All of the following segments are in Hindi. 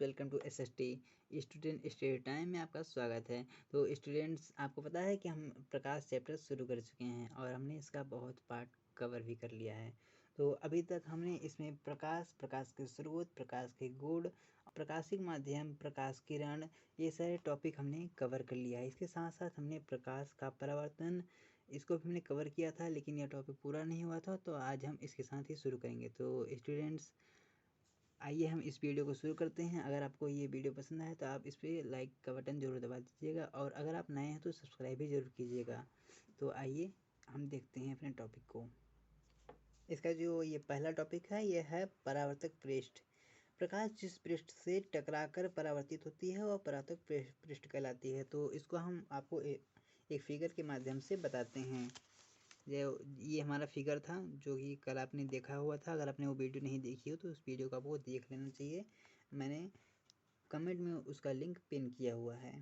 Welcome to SST student study time में आपका स्वागत है। तो स्टूडेंट्स, आपको पता है कि हम प्रकाश चैप्टर शुरू कर चुके हैं और हमने इसका बहुत पार्ट कवर भी कर लिया है। तो अभी तक हमने इसमें प्रकाश, प्रकाश के स्रोत, प्रकाश के गुण, प्रकाशिक माध्यम, प्रकाश किरण, ये सारे टॉपिक हमने कवर कर लिया है। इसके साथ साथ हमने प्रकाश का परावर्तन, इसको भी हमने कवर किया था, लेकिन यह टॉपिक पूरा नहीं हुआ था, तो आज हम इसके साथ ही शुरू करेंगे। तो स्टूडेंट्स, आइए हम इस वीडियो को शुरू करते हैं। अगर आपको ये वीडियो पसंद आए तो आप इस पर लाइक का बटन जरूर दबा दीजिएगा और अगर आप नए हैं तो सब्सक्राइब भी जरूर कीजिएगा। तो आइए हम देखते हैं अपने टॉपिक को। इसका जो ये पहला टॉपिक है, यह है परावर्तक पृष्ठ। प्रकाश जिस पृष्ठ से टकराकर परावर्तित होती है वह परावर्तक पृष्ठ कहलाती है। तो इसको हम आपको एक फिगर के माध्यम से बताते हैं। ये हमारा फिगर था जो कि कल आपने देखा हुआ था। अगर आपने वो वीडियो नहीं देखी हो तो उस वीडियो को आपको देख लेना चाहिए। मैंने कमेंट में उसका लिंक पिन किया हुआ है।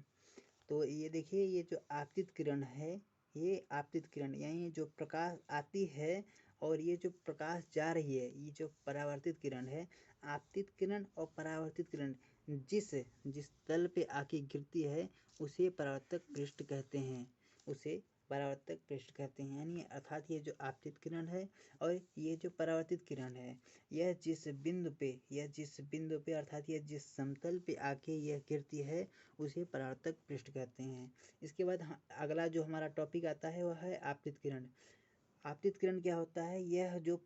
तो ये देखिए, ये जो आपतित किरण है, ये आपतित किरण यानी जो प्रकाश आती है और ये जो प्रकाश जा रही है, ये जो परावर्तित किरण है। आपतित किरण और परावर्तित किरण जिस जिस तल पे आके गिरती है उसे परावर्तक पृष्ठ कहते हैं, उसे परावर्तक पृष्ठ कहते हैं। यानी अर्थात ये जो आपतित किरण है और ये जो परावर्तित किरण है, यह जिस बिंदु पे अर्थात यह जिस समतल पे आके यह गिरती है उसे परावर्तक पृष्ठ कहते हैं। इसके बाद अगला जो हमारा टॉपिक आता है वह है आपतित किरण। आपतित किरण क्या होता है? यह जो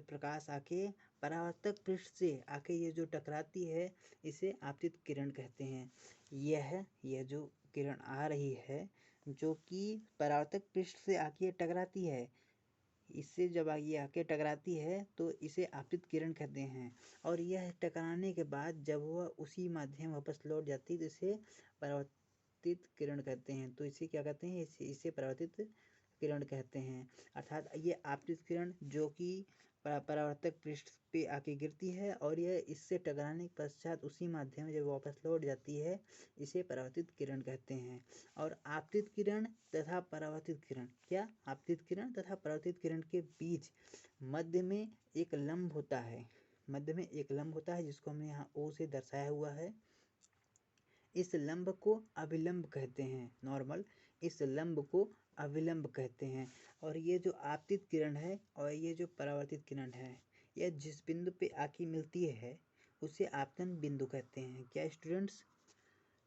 प्रकाश आके परावर्तक पृष्ठ से आके ये जो टकराती है, इसे आपतित किरण कहते हैं। यह जो किरण आ रही है जो कि परावर्तक पृष्ठ से आके टकराती है, इससे जब ये आके टकराती है तो इसे आपतित किरण कहते हैं। और यह टकराने के बाद जब वह उसी माध्यम वापस लौट जाती है तो इसे परावर्तित किरण कहते हैं। तो इसे क्या कहते हैं? इसे परावर्तित किरण कहते हैं। अर्थात ये आपतित किरण जो कि परावर्तक पृष्ठ पे आके गिरती है और यह इससे टकराने के पश्चात उसी माध्यम में जब वापस लौट जाती है, इसे परावर्तित किरण कहते हैं। और आपतित किरण तथा परावर्तित किरण, क्या आपतित किरण तथा परावर्तित किरण के बीच मध्य में एक लंब होता है, जिसको हमने यहाँ O से दर्शाया हुआ है। इस लंब को अभिलंब कहते हैं। नॉर्मल, इस लंब को अभिलंब कहते हैं। और ये जो आपतित किरण है और ये जो परावर्तित किरण है, यह जिस बिंदु पे आके मिलती है उसे आपतन बिंदु कहते हैं। क्या स्टूडेंट्स?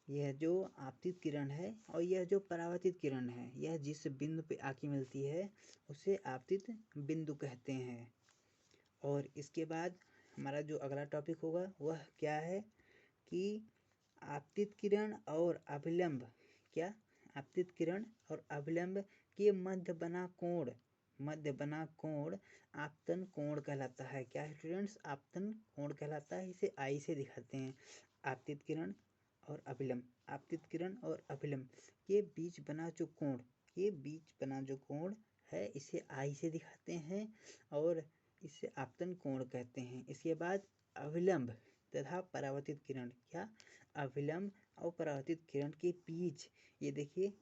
यह जो आपतित किरण है और यह जो परावर्तित किरण है, यह जिस बिंदु पे आके मिलती है उसे आपतित बिंदु कहते हैं। और इसके बाद हमारा जो अगला टॉपिक होगा वह क्या है कि आपतित किरण और अभिलंब, क्या आपतित किरण और अभिलंब के मध्य बना कोण आपतन कोण कहलाता है। क्या स्टूडेंट्स? आपतन कोण कहलाता है। इसे आई से दिखाते हैं। आपतित किरण और अभिलंब के बीच बना जो कोण है, इसे आई से दिखाते हैं और इसे आपतन कोण कहते हैं। इसके बाद अभिलंब तथा परावर्तित किरण, क्या अभिलंब और परावर्तित किरण के बीच, ये देखिए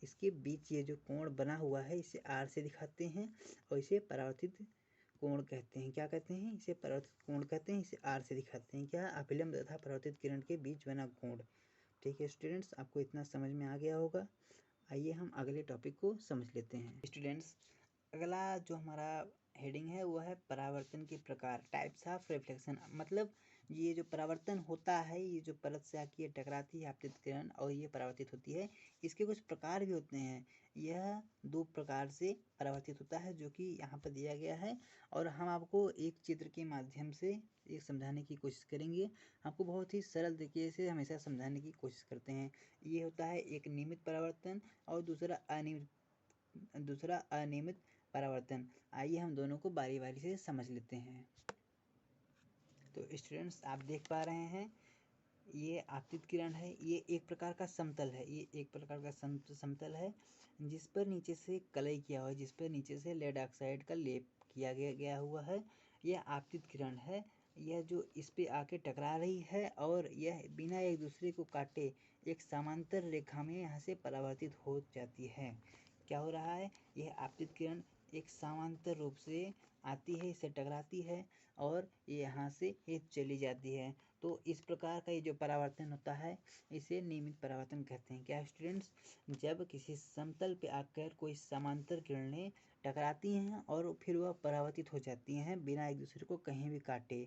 इसके बीच ये जो कोण बना हुआ है इसे आर से दिखाते हैं और इसे परावर्तित कोण कहते हैं। क्या कहते हैं? इसे परावर्तित कोण कहते हैं। इसे आर से दिखाते हैं। क्या? अभिलंब तथा परावर्तित किरण के बीच बना कोण। ठीक है स्टूडेंट्स, आपको इतना समझ में आ गया होगा। आइए हम अगले टॉपिक को समझ लेते हैं। स्टूडेंट्स, अगला जो हमारा हेडिंग है वो है परावर्तन के प्रकार, टाइप्स ऑफ रिफ्लेक्शन। मतलब ये जो परावर्तन होता है, ये जो परत से आके टकराती है आपतित किरण और ये परावर्तित होती है, इसके कुछ प्रकार भी होते हैं। यह 2 प्रकार से परावर्तित होता है जो कि यहाँ पर दिया गया है और हम आपको एक चित्र के माध्यम से एक समझाने की कोशिश करेंगे। आपको बहुत ही सरल तरीके से हमेशा समझाने की कोशिश करते हैं। ये होता है एक नियमित परावर्तन और दूसरा अनियमित परावर्तन। आइए हम दोनों को बारी बारी से समझ लेते हैं। तो स्टूडेंट्स, आप देख पा रहे हैं ये आपतित किरण है। ये एक प्रकार का समतल है, जिस पर नीचे से कलई किया हुआ है, जिस पर नीचे से लेड ऑक्साइड का लेप किया गया हुआ है। यह आपतित किरण है। यह जो इस पे आके टकरा रही है और यह बिना एक दूसरे को काटे एक समांतर रेखा में यहाँ से परावर्तित हो जाती है। क्या हो रहा है? यह आपतित किरण एक समांतर रूप से आती है, इससे टकराती है और यहाँ से ये चली जाती है। तो इस प्रकार का ये जो परावर्तन होता है इसे नियमित परावर्तन कहते हैं। क्या स्टूडेंट्स, जब किसी समतल पे आकर कोई समांतर किरणें टकराती हैं और फिर वह परावर्तित हो जाती हैं बिना एक दूसरे को कहीं भी काटे,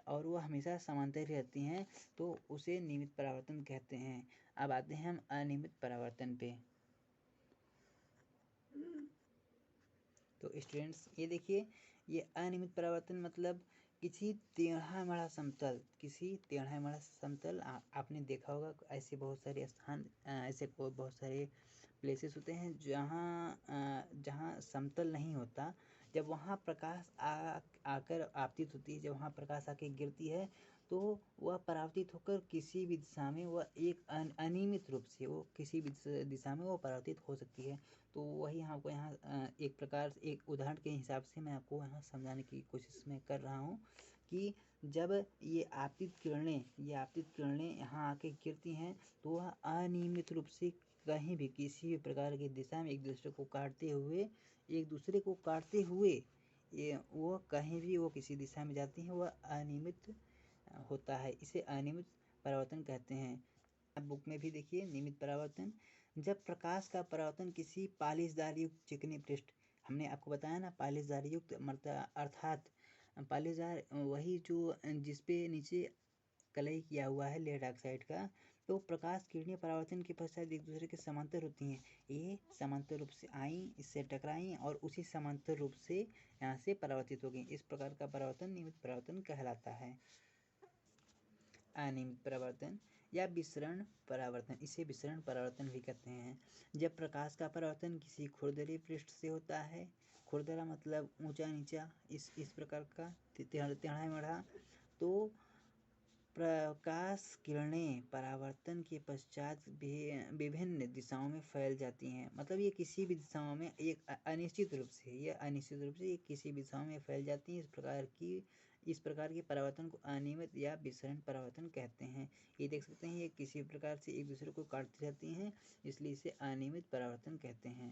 और वह हमेशा समांतर ही रहती हैं, तो उसे नियमित परावर्तन कहते हैं। अब आते हैं हम अनियमित परावर्तन पे। तो स्टूडेंट्स ये देखिए, ये अनियमित परावर्तन मतलब किसी टेढ़ा मेढ़ा समतल आपने देखा होगा, ऐसे बहुत सारे स्थान, ऐसे बहुत सारे प्लेसेस होते हैं जहाँ समतल नहीं होता। जब वहाँ प्रकाश आकर आपतित होती है, जब वहाँ प्रकाश आके गिरती है, तो वह परावर्तित होकर किसी भी दिशा में वह एक अनियमित रूप से वो किसी भी दिशा में वो परावर्तित हो सकती है। तो वही आपको यहाँ एक प्रकार से एक उदाहरण के हिसाब से मैं आपको यहाँ समझाने की कोशिश में कर रहा हूँ कि जब ये आपतित किरणें यहाँ आके गिरती हैं, तो वह अनियमित रूप से कहीं भी किसी भी प्रकार की दिशा में एक दूसरे को काटते हुए ये वो कहीं भी वो किसी दिशा में जाती हैं, वह अनियमित होता है। इसे अनियमित परावर्तन कहते हैं। आप बुक में भी देखिए, नियमित परावर्तन, जब प्रकाश का परावर्तन किसी पालिशदार युक्त चिकनी पृष्ठ, हमने आपको बताया ना पालिशदार युक्त अर्थात पालिशदार वही जो जिसपे नीचे कलई किया हुआ है लेड ऑक्साइड का, तो प्रकाश किरणें परावर्तन के पश्चात एक दूसरे के समांतर होती हैं। ये समांतर रूप से आई, इससे टकराई और उसी समांतर रूप से यहाँ से परावर्तित हो गई। इस प्रकार का परावर्तन नियमित परावर्तन कहलाता है। अनियमित परावर्तन या विसरण परावर्तन, इसे विसरण परावर्तन भी कहते हैं। जब प्रकाश का परावर्तन किसी खुरदरे पृष्ठ से होता है, खुरदरा मतलब ऊंचा नीचा, इस प्रकार का टेढ़ा मेढ़ा, तो प्रकाश किरणें परावर्तन के पश्चात विभिन्न दिशाओं में फैल जाती हैं। मतलब ये किसी भी दिशाओं में एक अनिश्चित रूप से ये किसी भी दिशाओं में फैल जाती हैं। इस प्रकार के परावर्तन को अनियमित या विसरण परावर्तन कहते हैं। ये देख सकते हैं, ये किसी प्रकार से एक दूसरे को काटती रहती हैं, इसलिए इसे अनियमित परावर्तन कहते हैं।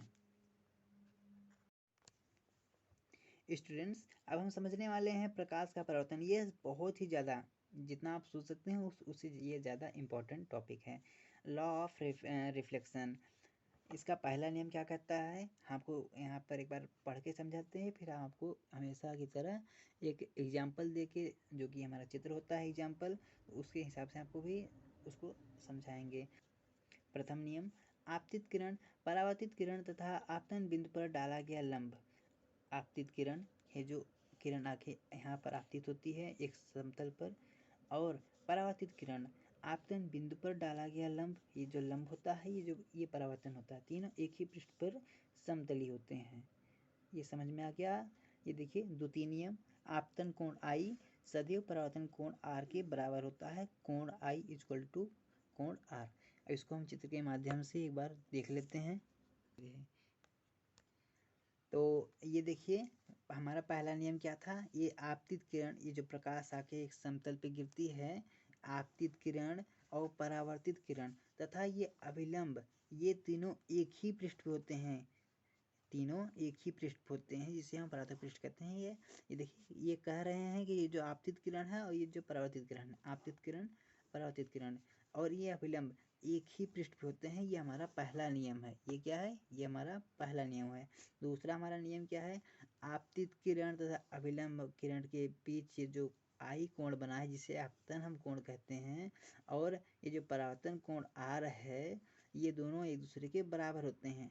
स्टूडेंट्स, अब हम समझने वाले हैं प्रकाश का परावर्तन। ये बहुत ही ज़्यादा, जितना आप सोच सकते हैं उससे ये ज़्यादा इम्पोर्टेंट टॉपिक है। लॉ ऑफ रिफ्लेक्शन, इसका पहला नियम क्या कहता है, आपको यहाँ पर एक बार पढ़ के समझाते हैं, फिर आपको हमेशा की तरह एक एग्जाम्पल दे के, जो कि हमारा चित्र होता है एग्जाम्पल, उसके हिसाब से आपको भी उसको समझाएंगे। प्रथम नियम, आपतित किरण, परावर्तित किरण तथा आपतन बिंदु पर डाला गया लंब। आपतित किरण है जो किरण आके यहाँ पर आपतित होती है एक समतल पर, और परावर्तित किरण आपतन बिंदु पर डाला गया लंब, ये जो लंब होता है ये परावर्तन होता है। तीनों एक ही पृष्ठ पर समतली होते हैं। ये समझ में आ गया। ये देखिए द्वितीय नियम, आपतन कोण आई सदैव परावर्तन कोण आर के बराबर होता है। कोण आई इक्वल टू कोण आर। इसको हम चित्र के माध्यम से एक बार देख लेते हैं। तो ये देखिए, हमारा पहला नियम क्या था, ये आपतित किरण, ये जो प्रकाश आके एक समतल पे गिरती है, आपतित किरण और परावर्तित किरण तथा ये अभिलंब, ये तीनों एक ही पृष्ठ पे होते हैं। तीनों एक ही पृष्ठ पे होते हैं, जिसे हम परावर्तित पृष्ठ कहते हैं। ये देखिए, ये कह रहे हैं कि ये जो आपतित किरण है और ये जो परावर्तित किरण है, आपतित किरण परावर्तित किरण और ये अभिलंब एक ही पृष्ठ पे होते हैं। ये हमारा पहला नियम है। ये क्या है, ये हमारा पहला नियम है। दूसरा हमारा नियम क्या है, आपतित किरण तथा अभिलंब किरण के बीच ये जो आई कोण बना है, जिसे आपतन हम कोण कहते हैं, और ये जो परावर्तन कोण आर है, ये दोनों एक दूसरे के बराबर होते हैं।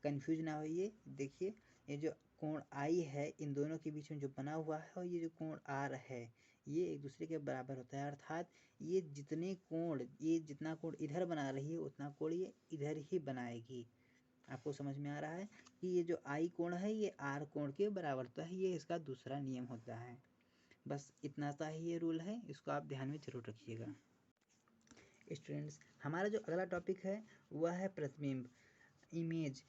कंफ्यूज ना होइए। देखिए, ये जो कोण आई है, इन दोनों के बीच में जो बना हुआ है, और ये जो कोण आर है, ये एक दूसरे के बराबर होता है। अर्थात ये जितना कोण इधर बना रही है, उतना कोण ये इधर ही बनाएगी। आपको समझ में आ रहा है कि ये जो आई कोण है, ये आर कोण के बराबर होता है। ये इसका दूसरा नियम होता है। बस इतना सा ही ये रूल है, इसको आप ध्यान में जरूर रखिएगा। स्टूडेंट्स, हमारा जो अगला टॉपिक है वह है प्रतिबिंब, इमेज।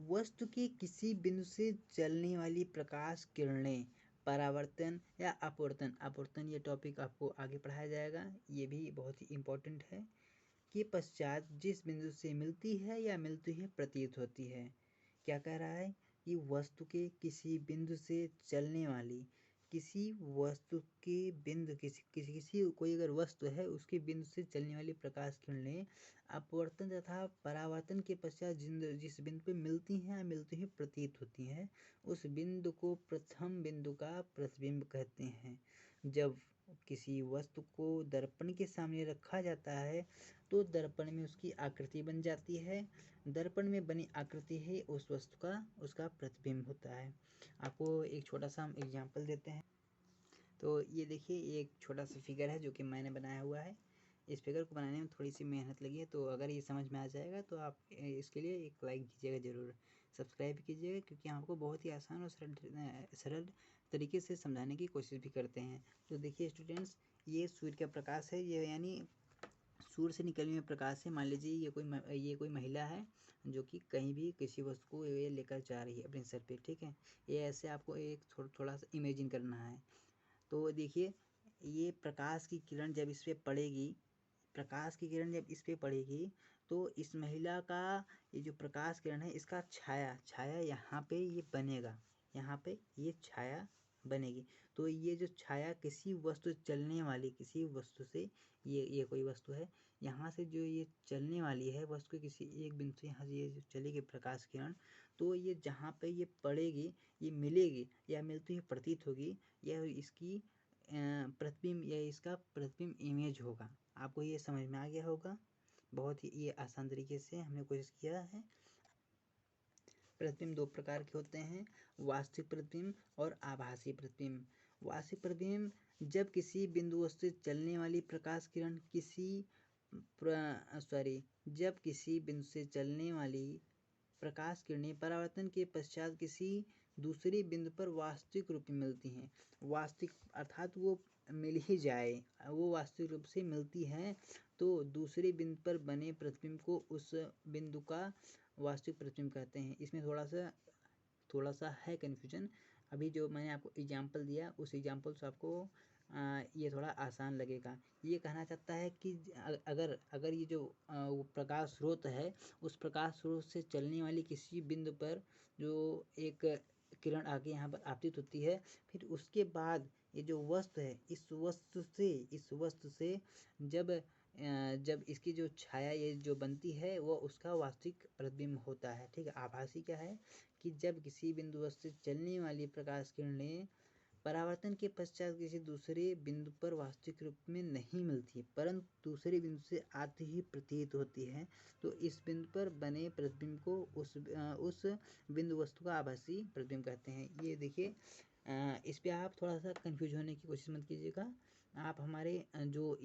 वस्तु के किसी बिंदु से चलने वाली प्रकाश किरणें परावर्तन या अपवर्तन ये टॉपिक आपको आगे पढ़ाया जाएगा। ये भी बहुत ही इम्पोर्टेंट है। के पश्चात जिस बिंदु से मिलती है या मिलती है प्रतीत होती है। क्या कह रहा है कि वस्तु के किसी बिंदु से चलने वाली किसी वस्तु के बिंदु किसी कोई अगर वस्तु है उसके बिंदु से चलने वाली प्रकाश किरणें अपवर्तन तथा परावर्तन के पश्चात जिस बिंदु पे मिलती हैं या मिलती हुई प्रतीत होती हैं उस बिंदु को प्रथम बिंदु का प्रतिबिंब कहते हैं। जब किसी वस्तु को दर्पण के सामने रखा जाता है तो दर्पण में उसकी आकृति बन जाती है। दर्पण में बनी आकृति ही उस वस्तु का उसका प्रतिबिंब होता है। आपको एक छोटा सा हम एग्जाम्पल देते हैं। तो ये देखिए, ये एक छोटा सा फिगर है जो कि मैंने बनाया हुआ है। इस फिगर को बनाने में थोड़ी सी मेहनत लगी है, तो अगर ये समझ में आ जाएगा तो आप इसके लिए एक लाइक कीजिएगा ज़रूर, सब्सक्राइब कीजिएगा, क्योंकि आपको बहुत ही आसान और सरल तरीके से समझाने की कोशिश भी करते हैं। तो देखिए स्टूडेंट्स, ये सूर्य का प्रकाश है, ये यानी सूर्य से निकलने में प्रकाश है। मान लीजिए ये कोई महिला है जो कि कहीं भी किसी वस्तु को ये लेकर जा रही है अपने सर पे, ठीक है। ये ऐसे आपको एक थोड़ा सा इमेजिन करना है। तो देखिए, ये प्रकाश की किरण जब इस पे पड़ेगी, प्रकाश की किरण जब इस पे पड़ेगी तो इस महिला का ये जो प्रकाश किरण है इसका छाया यहाँ पे ये बनेगा, यहाँ पे ये छाया बनेगी। तो ये जो छाया किसी वस्तु चलने वाली किसी वस्तु से, ये कोई वस्तु है, यहाँ से जो ये चलने वाली है वस्तु के किसी एक बिंदु से यहाँ से ये जो चलेगी प्रकाश किरण, तो ये जहाँ पे ये पड़ेगी, ये मिलेगी या मिलती हुई प्रतीत होगी, यह इसकी प्रतिबिंब या इसका प्रतिबिंब इमेज होगा। आपको ये समझ में आ गया होगा। बहुत ही ये आसान तरीके से हमने कोशिश किया है। प्रतिबिंब दो प्रकार के होते हैं, वास्तविक प्रतिबिंब और आभासी प्रतिबिंब। वास्तविक प्रतिबिंब जब किसी बिंदु से चलने वाली प्रकाश किरण जब किसी बिंदु से चलने वाली प्रकाश किरणें परावर्तन के पश्चात किसी दूसरे बिंदु पर वास्तविक रूप में मिलती हैं। वास्तविक अर्थात वो मिल ही जाए, वो वास्तविक रूप से मिलती हैं, तो दूसरे बिंदु पर बने प्रतिबिंब को उस बिंदु का वास्तविक प्रतिबिंब कहते हैं। इसमें थोड़ा सा है कन्फ्यूजन। अभी जो मैंने आपको एग्जाम्पल दिया उस एग्जाम्पल से आपको ये थोड़ा आसान लगेगा। ये कहना चाहता है कि अगर ये जो वो प्रकाश स्रोत है, उस प्रकाश स्रोत से चलने वाली किसी बिंदु पर जो एक किरण आके यहाँ पर आपतित होती है, फिर उसके बाद ये जो वस्तु है इस वस्तु से जब इसकी जो छाया ये जो बनती है वो उसका वास्तविक प्रतिबिंब होता है, ठीक है। आभासी क्या है कि जब किसी बिंदु वस्तु से चलने वाली प्रकाश किरणें परावर्तन के पश्चात किसी दूसरे बिंदु पर वास्तविक रूप में नहीं मिलती परंतु दूसरे बिंदु से आती ही प्रतीत होती है, तो इस बिंदु पर बने प्रतिबिंब को उस बिंदु वस्तु का आभासी प्रतिबिंब कहते हैं। ये देखिए, इस पे आप थोड़ा सा कंफ्यूज होने की कोशिश मत कीजिएगा। आप हमारे जो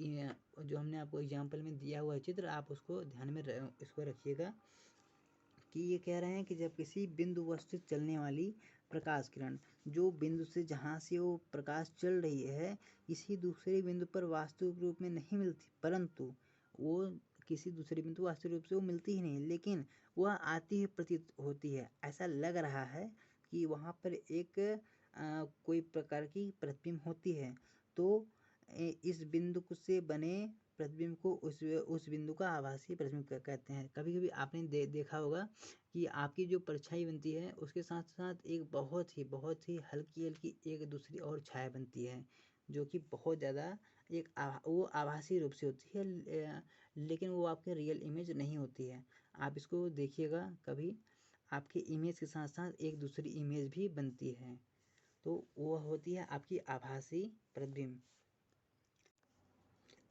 हमने आपको एग्जाम्पल में दिया हुआ चित्र, आप उसको ध्यान में इसको रखिएगा कि ये कह रहे हैं कि जब किसी बिंदु वस्तु से चलने वाली प्रकाश किरण जो बिंदु से जहाँ से वो प्रकाश चल रही है किसी दूसरे बिंदु पर वास्तविक रूप में नहीं मिलती, परंतु वो किसी दूसरे बिंदु वास्तविक रूप से वो मिलती ही नहीं, लेकिन वह आती ही प्रतीत होती है। ऐसा लग रहा है कि वहाँ पर एक कोई प्रकार की प्रतिबिंब होती है, तो इस बिंदु से बने प्रतिबिंब को उस बिंदु का आभासी प्रतिबिंब कहते हैं। कभी कभी आपने देखा होगा कि आपकी जो परछाई बनती है उसके साथ साथ एक बहुत ही हल्की एक दूसरी और छाया बनती है, जो कि बहुत ज़्यादा वो आभासी रूप से होती है, लेकिन वो आपके रियल इमेज नहीं होती है। आप इसको देखिएगा कभी, आपकी इमेज के साथ साथ एक दूसरी इमेज भी बनती है, तो वो होती है आपकी आभासी प्रतिबिंब।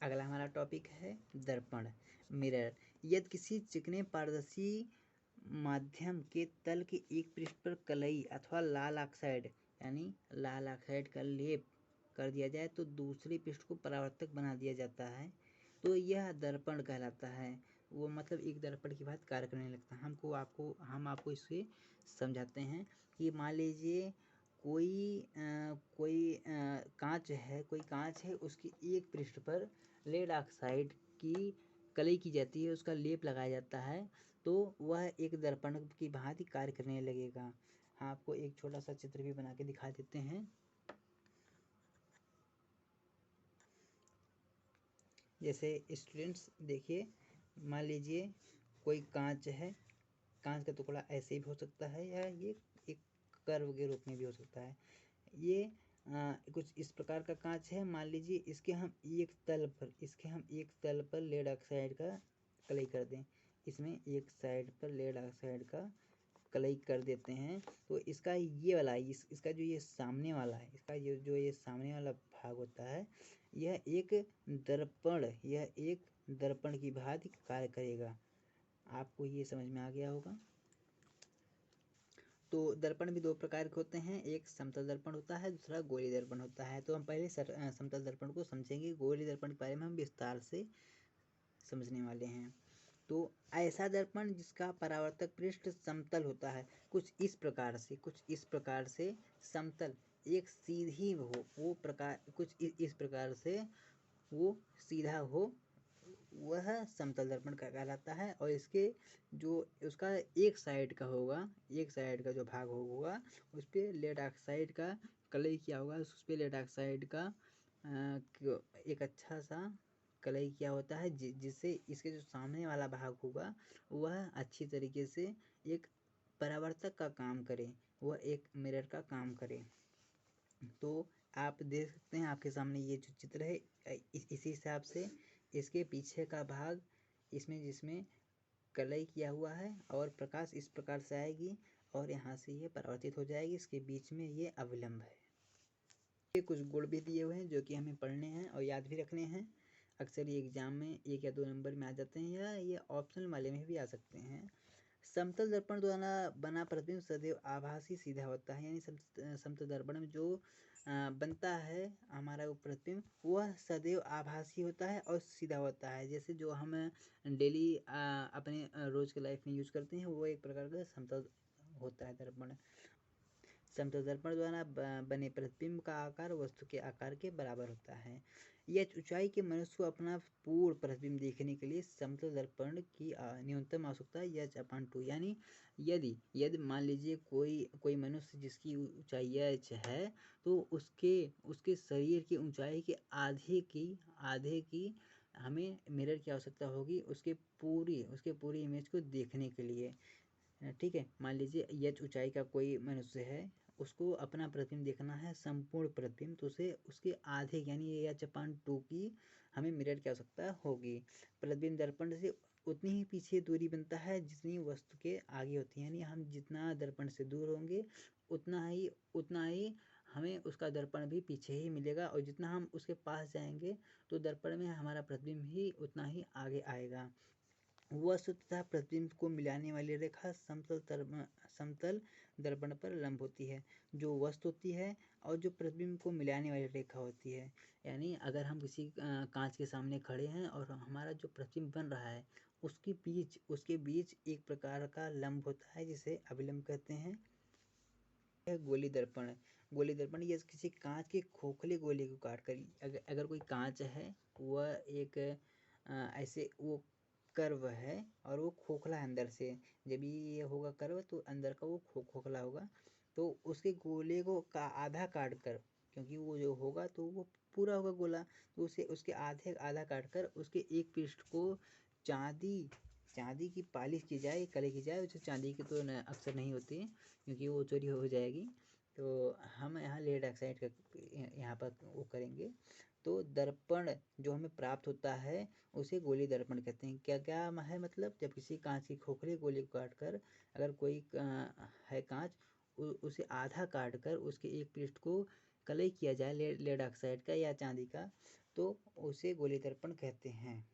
अगला हमारा टॉपिक है दर्पण, मिरर। यदि किसी चिकने पारदर्शी माध्यम के तल के एक पृष्ठ पर कलई अथवा लाल ऑक्साइड का लेप कर दिया जाए तो दूसरे पृष्ठ को परावर्तक बना दिया जाता है, तो यह दर्पण कहलाता है। वो मतलब एक दर्पण की बात कार्य करने लगता है। हम आपको इसे समझाते हैं कि मान लीजिए कोई कांच है, उसकी एक पृष्ठ पर लेड ऑक्साइड की कलई की जाती है, उसका लेप लगाया जाता है, तो वह एक दर्पण की भांति कार्य करने लगेगा। हाँ, आपको एक छोटा सा चित्र भी बना के दिखा देते हैं। जैसे स्टूडेंट्स देखिए, मान लीजिए कोई कांच है, कांच का टुकड़ा ऐसे भी हो सकता है या ये एक कर्व के रूप में भी हो सकता है। ये कुछ इस प्रकार का कांच है। मान लीजिए इसके हम एक तल पर लेड ऑक्साइड का कलई कर दें। इसमें एक साइड पर लेड ऑक्साइड का कलई कर देते हैं तो इसका ये वाला इसका जो ये सामने वाला है, इसका जो ये सामने वाला भाग होता है, यह एक दर्पण की भांति कार्य करेगा। आपको ये समझ में आ गया होगा। तो दर्पण भी दो प्रकार के होते हैं, एक समतल दर्पण होता है, दूसरा गोलीय दर्पण होता है। तो हम पहले समतल दर्पण को समझेंगे, गोलीय दर्पण के बारे में हम विस्तार से समझने वाले हैं। तो ऐसा दर्पण जिसका परावर्तक पृष्ठ समतल होता है, कुछ इस प्रकार से समतल एक सीधी हो, वो प्रकार कुछ इस प्रकार से वो सीधा हो, वह समतल दर्पण कहलाता है। और इसके जो उसका एक साइड का जो भाग होगा उस पर लेड ऑक्साइड का कलई किया होगा, उस पर लेड ऑक्साइड का एक अच्छा सा कलई किया होता है, जिससे इसके जो सामने वाला भाग होगा वह अच्छी तरीके से एक परावर्तक का काम करे, वह एक मिरर का काम करे। तो आप देख सकते हैं आपके सामने ये जो चित्र है, इसी हिसाब से इसके पीछे का भाग जिसमें कलई किया हुआ है और प्रकाश इस प्रकार से आएगी और यहाँ से ये परावर्तित हो जाएगी। इसके बीच में ये अविलंब है। ये कुछ गुण भी दिए हुए हैं जो कि हमें पढ़ने हैं और याद भी रखने हैं। अक्सर ये एग्जाम में 1 या 2 नंबर में आ जाते हैं या ये ऑप्शनल वाले में भी आ सकते हैं। समतल दर्पण द्वारा बना प्रतिबिंब सदैव आभासी सीधा होता है, यानी समतल दर्पण में जो बनता है हमारा वो प्रतिबिंब, वह सदैव आभासी होता है और सीधा होता है। जैसे जो हम डेली अपने रोज के लाइफ में यूज करते हैं, वो एक प्रकार का समतल होता है दर्पण। समतल दर्पण द्वारा बने प्रतिबिंब का आकार वस्तु के आकार के बराबर होता है। यह ऊंचाई के मनुष्य को अपना पूर्ण प्रतिबिंब देखने के लिए समतल दर्पण की न्यूनतम आवश्यकता h/2, यानी यदि मान लीजिए कोई मनुष्य जिसकी ऊंचाई h है, तो उसके शरीर की ऊंचाई के आधे की हमें मिरर की आवश्यकता होगी उसके पूरी इमेज को देखने के लिए। ठीक है, मान लीजिए h ऊंचाई का कोई मनुष्य है, उसको अपना प्रतिबिंब देखना है संपूर्ण प्रतिबिंब, तो उसे उसके आधे यानी h/2 की हमें मिरर की आवश्यकता होगी। प्रतिबिंब दर्पण से उतनी ही पीछे दूरी बनता है जितनी वस्तु के आगे होती है, यानी हम जितना दर्पण से दूर होंगे उतना ही हमें उसका दर्पण भी पीछे ही मिलेगा, और जितना हम उसके पास जाएंगे तो दर्पण में हमारा प्रतिबिंब ही उतना ही आगे आएगा। वस्तु तथा प्रतिबिंब को मिलाने वाली रेखा समतल दर्पण पर लंब होती है। जो वस्तु होती है और जो प्रतिबिंब को मिलाने वाली रेखा होती है, यानी अगर हम किसी कांच के सामने खड़े हैं और हमारा जो प्रतिबिंब बन रहा है उसके बीच एक प्रकार का लंब होता है जिसे अभिलंब कहते हैं। यह गोली दर्पण ये किसी कांच के खोखले गोले को काट कर, अगर कोई कांच है वह एक ऐसे वो कर्व है और वो खोखला है अंदर से, जब ये होगा कर्व तो अंदर का वो खोखला होगा, तो उसके गोले को आधा काट कर, क्योंकि वो जो होगा तो वो पूरा होगा गोला, तो उसे उसके आधा काट कर उसके एक पृष्ठ को चांदी की पालिश की जाए, कलई की जाए। जो चांदी की तो अक्सर नहीं होती है क्योंकि वो चोरी हो जाएगी, तो हम यहाँ लेड ऑक्साइड का यहाँ पर वो करेंगे। तो दर्पण जो हमें प्राप्त होता है उसे गोली दर्पण कहते हैं। क्या क्या है मतलब, जब किसी कांच की खोखले गोले को काट कर अगर कोई है कांच, उसे आधा काट कर उसके एक पृष्ठ को कलई किया जाए लेड ऑक्साइड का या चांदी का, तो उसे गोली दर्पण कहते हैं।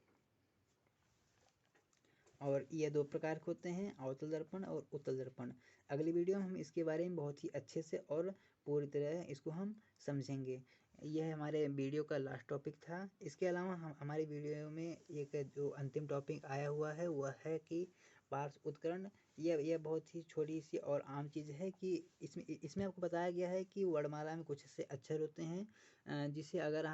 और ये 2 प्रकार के होते हैं, अवतल दर्पण और उत्तल दर्पण। अगली वीडियो में हम इसके बारे में बहुत ही अच्छे से और पूरी तरह इसको हम समझेंगे। यह हमारे वीडियो का लास्ट टॉपिक था। इसके अलावा हम हमारी वीडियो में एक जो अंतिम टॉपिक आया हुआ है वह है कि पार्श्व उत्कर्ण। यह बहुत ही छोटी सी और आम चीज़ है कि इसमें आपको बताया गया है कि वर्णमाला में कुछ ऐसे अक्षर होते हैं जिसे अगर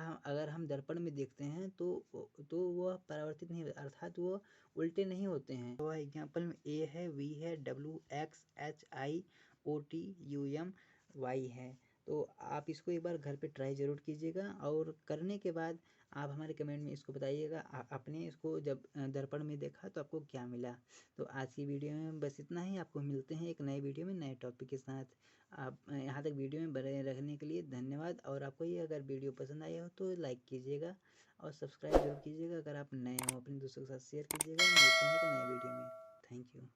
हम दर्पण में देखते हैं तो वह परावर्तित नहीं, अर्थात वो उल्टे नहीं होते हैं। तो एग्जाम्पल में ए है, वी है, W, X, H, I, O, T, U, M, Y है। तो आप इसको एक बार घर पे ट्राई ज़रूर कीजिएगा और करने के बाद आप हमारे कमेंट में इसको बताइएगा आपने इसको जब दर्पण में देखा तो आपको क्या मिला। तो आज की वीडियो में बस इतना ही। आपको मिलते हैं एक नए वीडियो में नए टॉपिक के साथ। आप यहाँ तक वीडियो में बने रहने के लिए धन्यवाद। और आपको ये अगर वीडियो पसंद आया हो तो लाइक कीजिएगा और सब्सक्राइब जरूर कीजिएगा। अगर आप नए हो अपने दोस्तों के साथ शेयर कीजिएगा। मिलते हैं एक नए वीडियो में। Thank you.